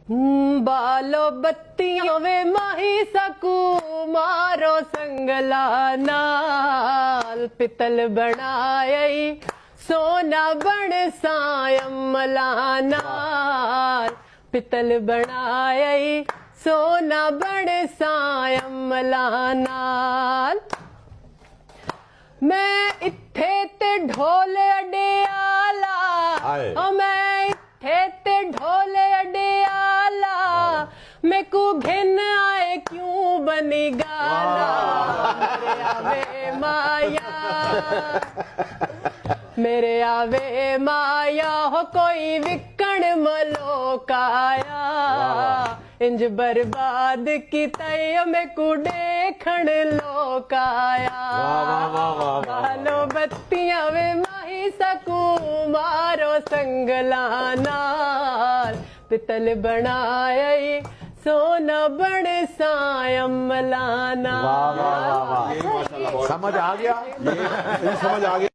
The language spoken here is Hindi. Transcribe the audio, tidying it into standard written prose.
बालो बत्तियां वे माही सकू मारो संगला नाल पितल बनाई सोना बण सायमला नाल पितल बनाई सोना बण सायमला नाल मैं इत्थे ते ढोल अडियाला मैं इत्थे ते ढोल अडियाला मैं को घिन आए क्यों बनी गाला मेरे आवे माया मेरे आवे माया हो कोई विकण मलोकाया इंज बर्बाद की तय में को देखण लोकाया बालो बत्तियां वे माही सकू मारो संगला नाल पितल बनाई सोना बण सायमला नाल। समझ आ गया, समझ आ गया।